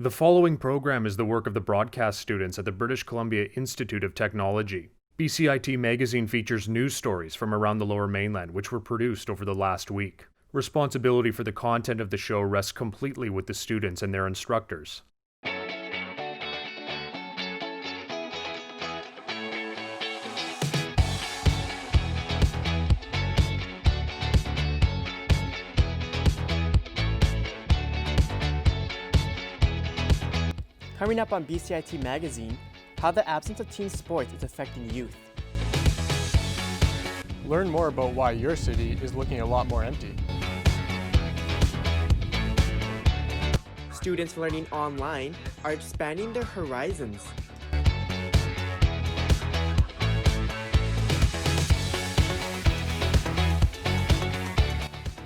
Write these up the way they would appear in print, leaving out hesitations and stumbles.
The following program is the work of the broadcast students at the British Columbia Institute of Technology. BCIT magazine features news stories from around the Lower Mainland which were produced over the last week. Responsibility for the content of the show rests completely with the students and their instructors. Coming up on BCIT Magazine, how the absence of team sports is affecting youth. Learn more about why your city is looking a lot more empty. Students learning online are expanding their horizons.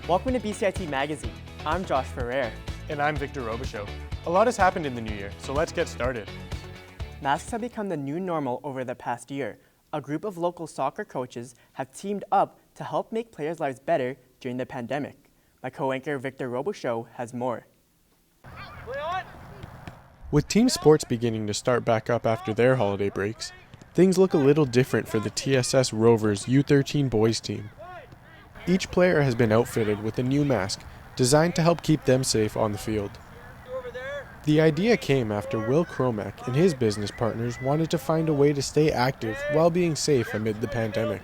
Welcome to BCIT Magazine. I'm Josh Ferrer. And I'm Victor Robichaud. A lot has happened in the new year, so let's get started. Masks have become the new normal over the past year. A group of local soccer coaches have teamed up to help make players' lives better during the pandemic. My co-anchor Victor Robichaud has more. With team sports beginning to start back up after their holiday breaks, things look a little different for the TSS Rovers U13 boys team. Each player has been outfitted with a new mask designed to help keep them safe on the field. The idea came after Will Cromack and his business partners wanted to find a way to stay active while being safe amid the pandemic.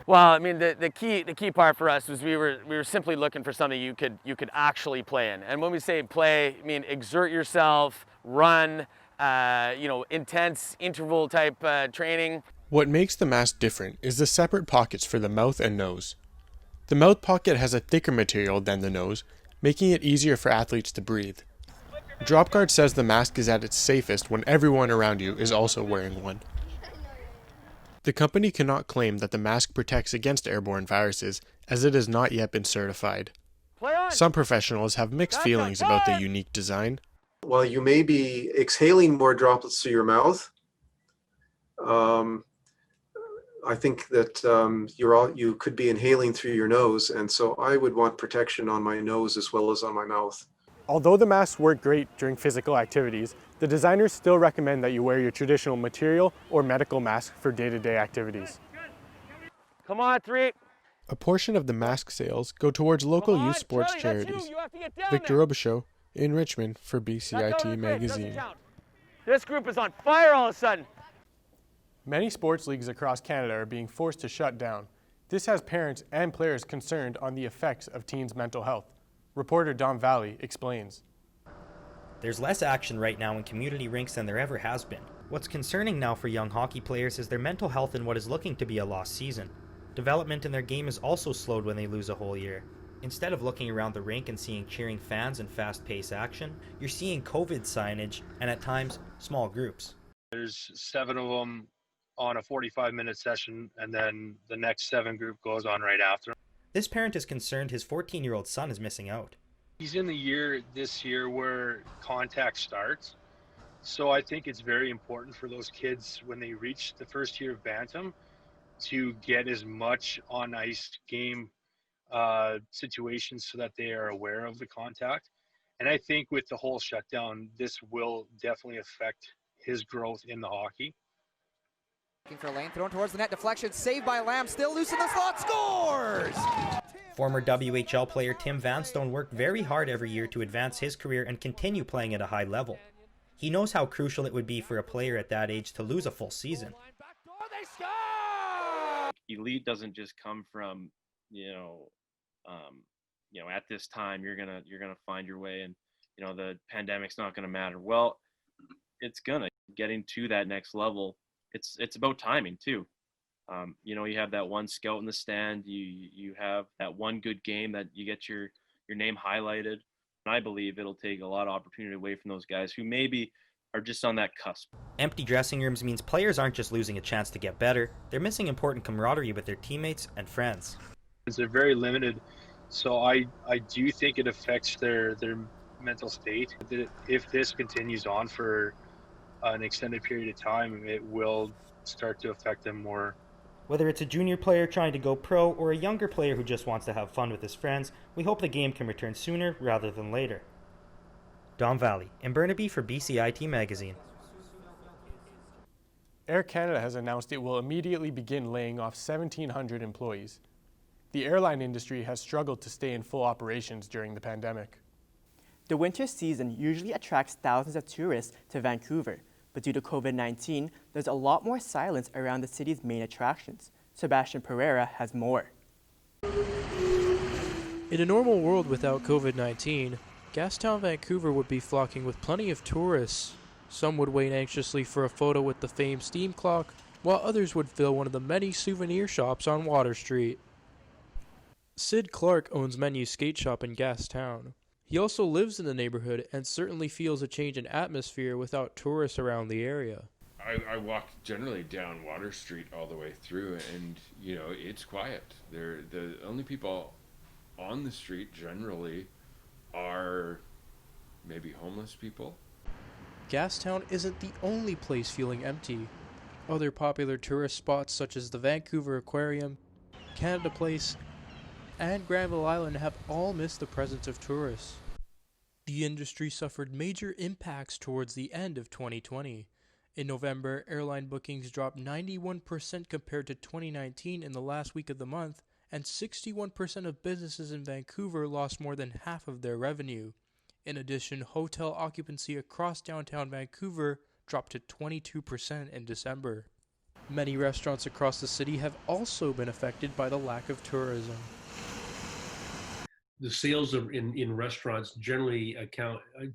Well, I mean, the key part for us was we were simply looking for something you could actually play in. And when we say play, I mean exert yourself, run, intense interval type training. What makes the mask different is the separate pockets for the mouth and nose. The mouth pocket has a thicker material than the nose, making it easier for athletes to breathe. DropGuard says the mask is at its safest when everyone around you is also wearing one. The company cannot claim that the mask protects against airborne viruses, as it has not yet been certified. Some professionals have mixed feelings about the unique design. While you may be exhaling more droplets through your mouth, I think that you could be inhaling through your nose, and so I would want protection on my nose as well as on my mouth. Although the masks work great during physical activities, the designers still recommend that you wear your traditional material or medical mask for day-to-day activities. Come on, 3. A portion of the mask sales go towards local youth sports charities. Victor Robichaud in Richmond for BCIT Magazine. This group is on fire all of a sudden. Many sports leagues across Canada are being forced to shut down. This has parents and players concerned on the effects of teens' mental health. Reporter Don Valley explains. There's less action right now in community rinks than there ever has been. What's concerning now for young hockey players is their mental health in what is looking to be a lost season. Development in their game is also slowed when they lose a whole year. Instead of looking around the rink and seeing cheering fans and fast-paced action, you're seeing COVID signage and at times small groups. There's 7 of them on a 45-minute session, and then the next 7 group goes on right after. This parent is concerned his 14-year-old son is missing out. He's in the year this year where contact starts, so I think it's very important for those kids when they reach the first year of Bantam to get as much on-ice game situations so that they are aware of the contact. And I think with the whole shutdown, this will definitely affect his growth in the hockey. Looking for a lane, thrown towards the net, deflection, saved by Lamb, still loose in the slot, scores! Former WHL player Tim Vanstone worked very hard every year to advance his career and continue playing at a high level. He knows how crucial it would be for a player at that age to lose a full season. Elite doesn't just come from, at this time you're gonna find your way, and the pandemic's not gonna matter. Well, it's gonna. Getting to that next level, it's about timing too. You have that one scout in the stand, you have that one good game that you get your name highlighted. And I believe it'll take a lot of opportunity away from those guys who maybe are just on that cusp. Empty dressing rooms means players aren't just losing a chance to get better, they're missing important camaraderie with their teammates and friends. They're very limited, so I do think it affects their mental state. If this continues on for an extended period of time, it will start to affect them more. Whether it's a junior player trying to go pro or a younger player who just wants to have fun with his friends, we hope the game can return sooner rather than later. Don Valley in Burnaby for BCIT Magazine. Air Canada has announced it will immediately begin laying off 1,700 employees. The airline industry has struggled to stay in full operations during the pandemic. The winter season usually attracts thousands of tourists to Vancouver, but due to COVID-19, there's a lot more silence around the city's main attractions. Sebastian Pereira has more. In a normal world without COVID-19, Gastown, Vancouver would be flocking with plenty of tourists. Some would wait anxiously for a photo with the famed steam clock, while others would fill one of the many souvenir shops on Water Street. Sid Clark owns Menu Skate Shop in Gastown. He also lives in the neighborhood and certainly feels a change in atmosphere without tourists around the area. I walk generally down Water Street all the way through, and it's quiet. The only people on the street generally are maybe homeless people. Gastown isn't the only place feeling empty. Other popular tourist spots such as the Vancouver Aquarium, Canada Place, and Granville Island have all missed the presence of tourists. The industry suffered major impacts towards the end of 2020. In November, airline bookings dropped 91% compared to 2019 in the last week of the month, and 61% of businesses in Vancouver lost more than half of their revenue. In addition, hotel occupancy across downtown Vancouver dropped to 22% in December. Many restaurants across the city have also been affected by the lack of tourism. The sales in restaurants generally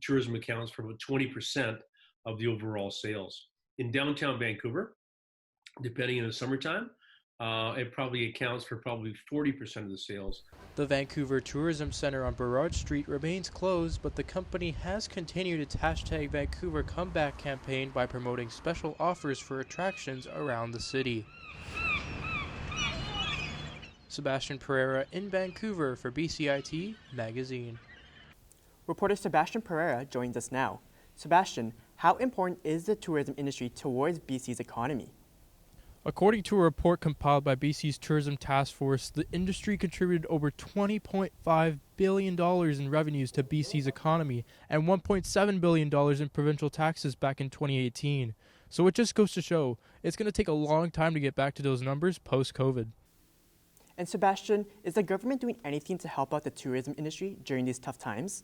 tourism accounts for about 20% of the overall sales. In downtown Vancouver, depending on the summertime, it probably accounts for probably 40% of the sales. The Vancouver Tourism Center on Burrard Street remains closed, but the company has continued its hashtag Vancouver Comeback campaign by promoting special offers for attractions around the city. Sebastian Pereira in Vancouver for BCIT Magazine. Reporter Sebastian Pereira joins us now. Sebastian, how important is the tourism industry towards BC's economy? According to a report compiled by BC's Tourism Task Force, the industry contributed over $20.5 billion in revenues to BC's economy and $1.7 billion in provincial taxes back in 2018. So it just goes to show, it's going to take a long time to get back to those numbers post-COVID. And Sebastian, is the government doing anything to help out the tourism industry during these tough times?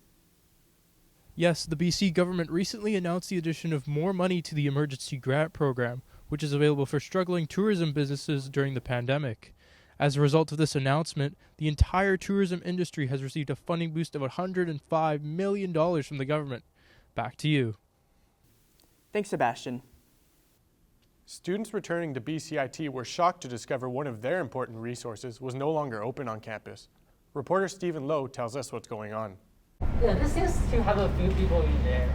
Yes, the BC government recently announced the addition of more money to the Emergency Grant Program, which is available for struggling tourism businesses during the pandemic. As a result of this announcement, the entire tourism industry has received a funding boost of $105 million from the government. Back to you. Thanks, Sebastian. Students returning to BCIT were shocked to discover one of their important resources was no longer open on campus. Reporter Stephen Lowe tells us what's going on. Yeah, this seems to have a few people in there.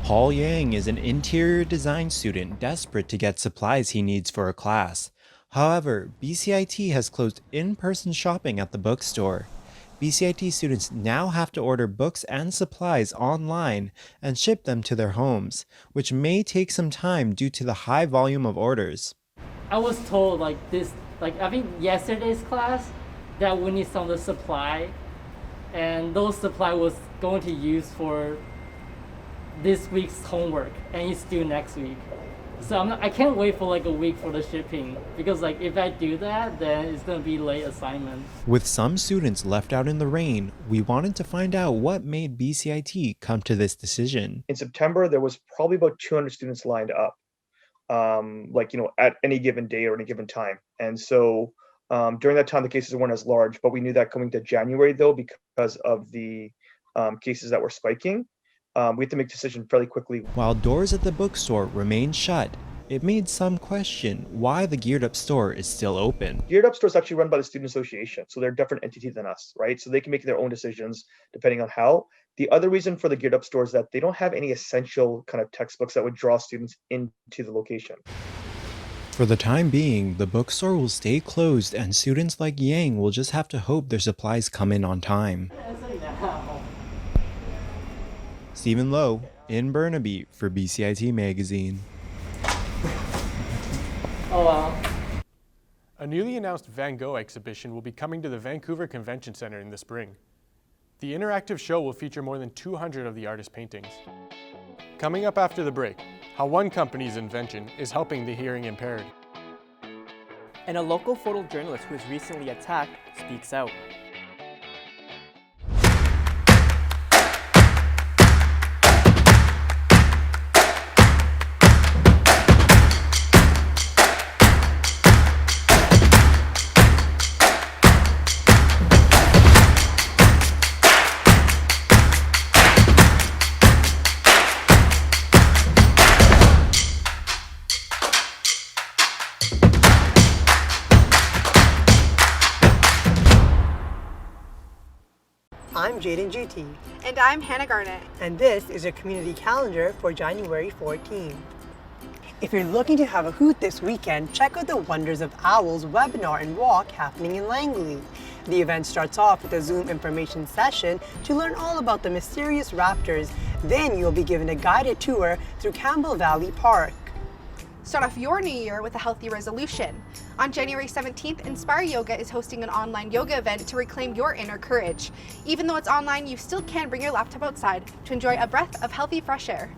Paul Yang is an interior design student desperate to get supplies he needs for a class. However, BCIT has closed in-person shopping at the bookstore. BCIT students now have to order books and supplies online and ship them to their homes, which may take some time due to the high volume of orders. I was told I think yesterday's class that we need some of the supply, and those supply was going to use for this week's homework, and it's due next week. So I can't wait for a week for the shipping, because if I do that, then it's going to be late assignment. With some students left out in the rain, we wanted to find out what made BCIT come to this decision. In September, there was probably about 200 students lined up, at any given day or any given time. And so during that time, the cases weren't as large, but we knew that coming to January, though, because of the cases that were spiking, we had to make a decision fairly quickly. While doors at the bookstore remain shut, it made some question why the Geared Up store is still open. Geared Up store is actually run by the Student Association, so they're a different entity than us, right? So they can make their own decisions depending on how. The other reason for the Geared Up store is that they don't have any essential kind of textbooks that would draw students into the location. For the time being, the bookstore will stay closed and students like Yang will just have to hope their supplies come in on time. Stephen Lowe in Burnaby for BCIT Magazine. Oh wow. A newly announced Van Gogh exhibition will be coming to the Vancouver Convention Center in the spring. The interactive show will feature more than 200 of the artist's paintings. Coming up after the break, how one company's invention is helping the hearing impaired. And a local photojournalist who was recently attacked speaks out. I'm Jaden GT. And I'm Hannah Garnett. And this is a community calendar for January 14th. If you're looking to have a hoot this weekend, check out the Wonders of Owls webinar and walk happening in Langley. The event starts off with a Zoom information session to learn all about the mysterious raptors. Then you'll be given a guided tour through Campbell Valley Park. Start off your new year with a healthy resolution. On January 17th, Inspire Yoga is hosting an online yoga event to reclaim your inner courage. Even though it's online, you still can bring your laptop outside to enjoy a breath of healthy fresh air.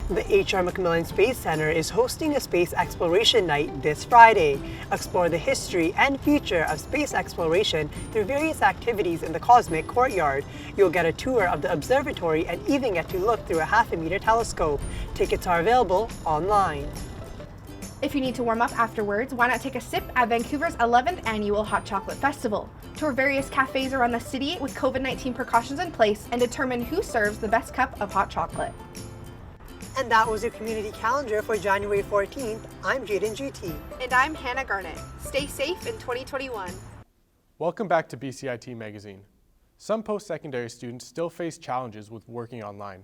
The H.R. McMillan Space Center is hosting a space exploration night this Friday. Explore the history and future of space exploration through various activities in the Cosmic Courtyard. You'll get a tour of the observatory and even get to look through a half-a-meter telescope. Tickets are available online. If you need to warm up afterwards, why not take a sip at Vancouver's 11th Annual Hot Chocolate Festival? Tour various cafes around the city with COVID-19 precautions in place and determine who serves the best cup of hot chocolate. And that was your community calendar for January 14th. I'm Jaden GT. And I'm Hannah Garnett. Stay safe in 2021. Welcome back to BCIT Magazine. Some post-secondary students still face challenges with working online.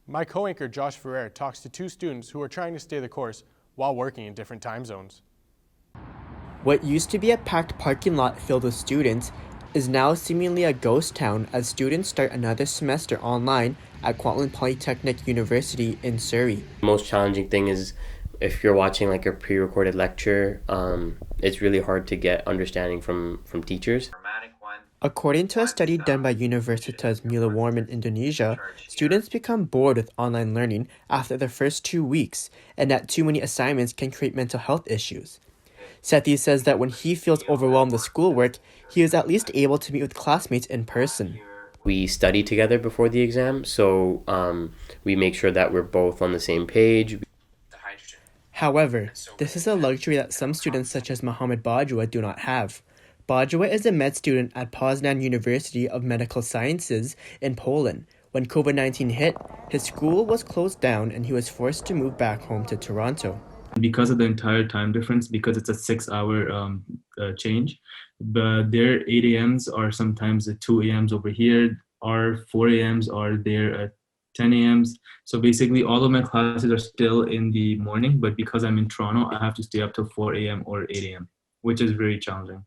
My co-anchor Josh Ferrer talks to two students who are trying to stay the course while working in different time zones. What used to be a packed parking lot filled with students is now seemingly a ghost town as students start another semester online at Kwantlen Polytechnic University in Surrey. The most challenging thing is if you're watching like a pre-recorded lecture, it's really hard to get understanding from teachers. According to a study done by Universitas Mula Warman Indonesia, students become bored with online learning after the first 2 weeks, and that too many assignments can create mental health issues. Sethi says that when he feels overwhelmed with schoolwork, he is at least able to meet with classmates in person. We study together before the exam, so we make sure that we're both on the same page. However, this is a luxury that some students such as Mohammed Bajwa do not have. Bajwa is a med student at Poznan University of Medical Sciences in Poland. When COVID-19 hit, his school was closed down and he was forced to move back home to Toronto. Because of the entire time difference, because it's a 6-hour change, but their 8 a.m.s are sometimes at 2 a.m.s over here, our 4 a.m.s are there at 10 a.m.s. So basically all of my classes are still in the morning, but because I'm in Toronto, I have to stay up till 4 a.m. or 8 a.m., which is very challenging.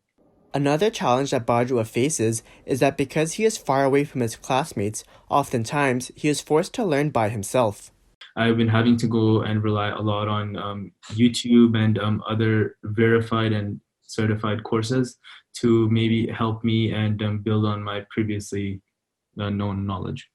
Another challenge that Bajwa faces is that because he is far away from his classmates, oftentimes he is forced to learn by himself. I've been having to go and rely a lot on YouTube and other verified and certified courses to maybe help me and build on my previously known knowledge.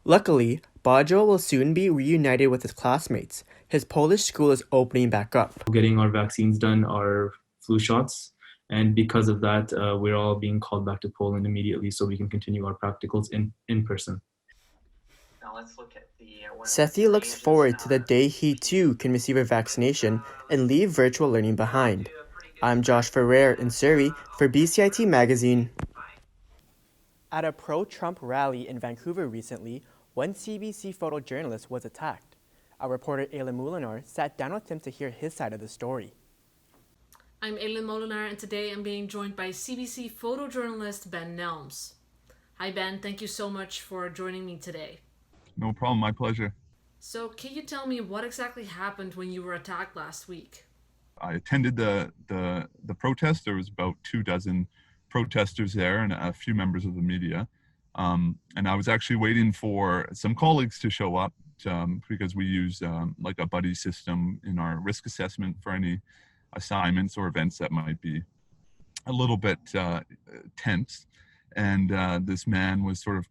Luckily, Bajwa will soon be reunited with his classmates. His Polish school is opening back up. Getting our vaccines done, our flu shots, and because of that, we're all being called back to Poland immediately so we can continue our practicals in person. Now let's look at Sethi looks forward to the day he too can receive a vaccination and leave virtual learning behind. I'm Josh Ferrer in Surrey for BCIT Magazine. At a pro-Trump rally in Vancouver recently, one CBC photojournalist was attacked. Our reporter Aileen Molinar sat down with him to hear his side of the story. I'm Aileen Molinar, and today I'm being joined by CBC photojournalist Ben Nelms. Hi Ben, thank you so much for joining me today. No problem, my pleasure. So can you tell me what exactly happened when you were attacked last week? I attended the protest. There was about 24 protesters there and a few members of the media. And I was actually waiting for some colleagues to show up because we use like a buddy system in our risk assessment for any assignments or events that might be a little bit tense. and this man was sort of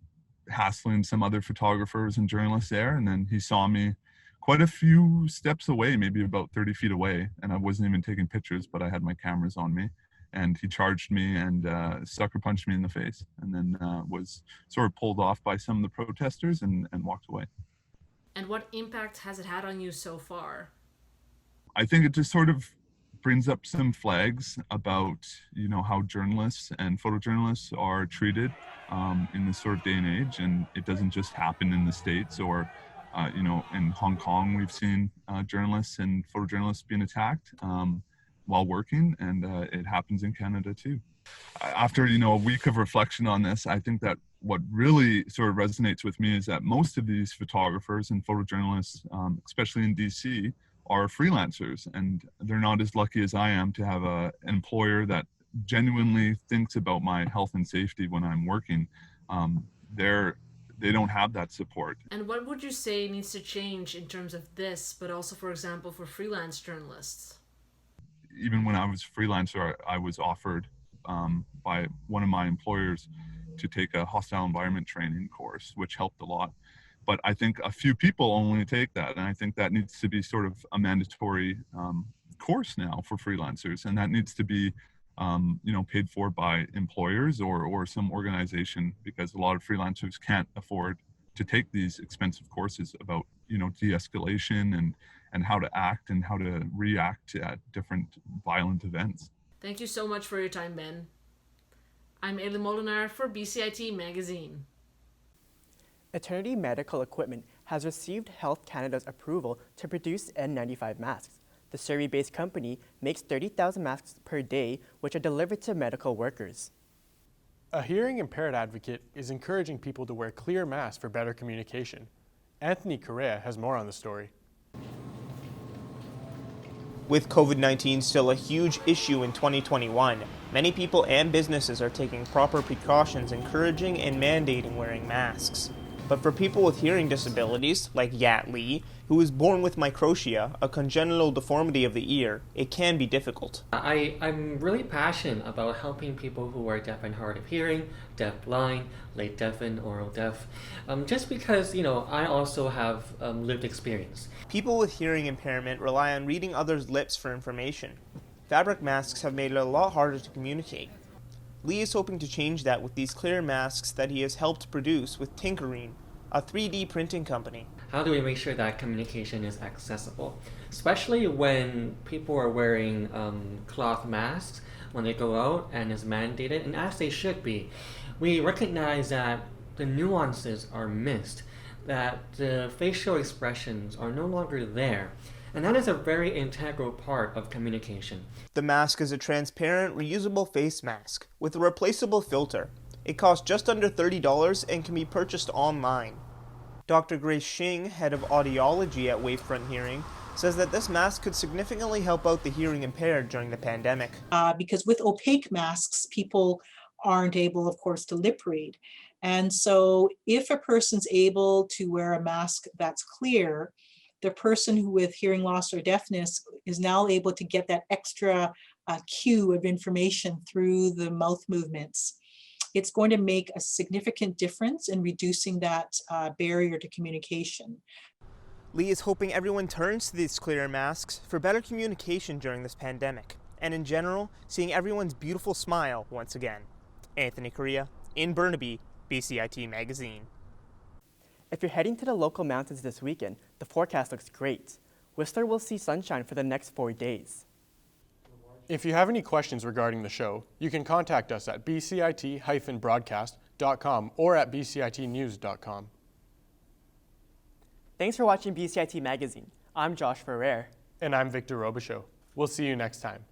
hassling some other photographers and journalists there, and then he saw me quite a few steps away, maybe about 30 feet away, and I wasn't even taking pictures, but I had my cameras on me, and he charged me and sucker punched me in the face, and then was sort of pulled off by some of the protesters and walked away. And what impact has it had on you so far? I think it just sort of brings up some flags about, how journalists and photojournalists are treated in this sort of day and age. And it doesn't just happen in the States or, in Hong Kong, we've seen journalists and photojournalists being attacked while working, and it happens in Canada too. After, a week of reflection on this, I think that what really sort of resonates with me is that most of these photographers and photojournalists, especially in DC, are freelancers, and they're not as lucky as I am to have an employer that genuinely thinks about my health and safety when I'm working. They don't have that support. And what would you say needs to change in terms of this, but also, for example, for freelance journalists? Even when I was a freelancer, I was offered by one of my employers to take a hostile environment training course, which helped a lot. But I think a few people only take that, and I think that needs to be sort of a mandatory course now for freelancers, and that needs to be paid for by employers or some organization, because a lot of freelancers can't afford to take these expensive courses about de-escalation and how to act and how to react at different violent events. Thank you so much for your time, Ben. I'm Aileen Molinar for BCIT Magazine. Eternity Medical Equipment has received Health Canada's approval to produce N95 masks. The Surrey-based company makes 30,000 masks per day, which are delivered to medical workers. A hearing impaired advocate is encouraging people to wear clear masks for better communication. Anthony Correa has more on the story. With COVID-19 still a huge issue in 2021, many people and businesses are taking proper precautions, encouraging and mandating wearing masks. But for people with hearing disabilities, like Yat Lee, who was born with microtia, a congenital deformity of the ear, it can be difficult. I'm really passionate about helping people who are deaf and hard of hearing, deaf-blind, late deafened, oral deaf, just because, I also have lived experience. People with hearing impairment rely on reading others' lips for information. Fabric masks have made it a lot harder to communicate. Lee is hoping to change that with these clear masks that he has helped produce with Tinkerine, a 3D printing company. How do we make sure that communication is accessible? Especially when people are wearing cloth masks when they go out and is mandated, and as they should be. We recognize that the nuances are missed, that the facial expressions are no longer there. And that is a very integral part of communication. The mask is a transparent, reusable face mask with a replaceable filter. It costs just under $30 and can be purchased online. Dr. Grace Shing, head of audiology at Wavefront Hearing, says that this mask could significantly help out the hearing impaired during the pandemic. Because with opaque masks, people aren't able, of course, to lip read. And so if a person's able to wear a mask that's clear, the person who with hearing loss or deafness is now able to get that extra cue of information through the mouth movements. It's going to make a significant difference in reducing that barrier to communication. Lee is hoping everyone turns to these clear masks for better communication during this pandemic, and in general, seeing everyone's beautiful smile once again. Anthony Correa, in Burnaby, BCIT Magazine. If you're heading to the local mountains this weekend, the forecast looks great. Whistler will see sunshine for the next 4 days. If you have any questions regarding the show, you can contact us at bcit-broadcast.com or at bcitnews.com. Thanks for watching BCIT Magazine. I'm Josh Ferrer. And I'm Victor Robichaud. We'll see you next time.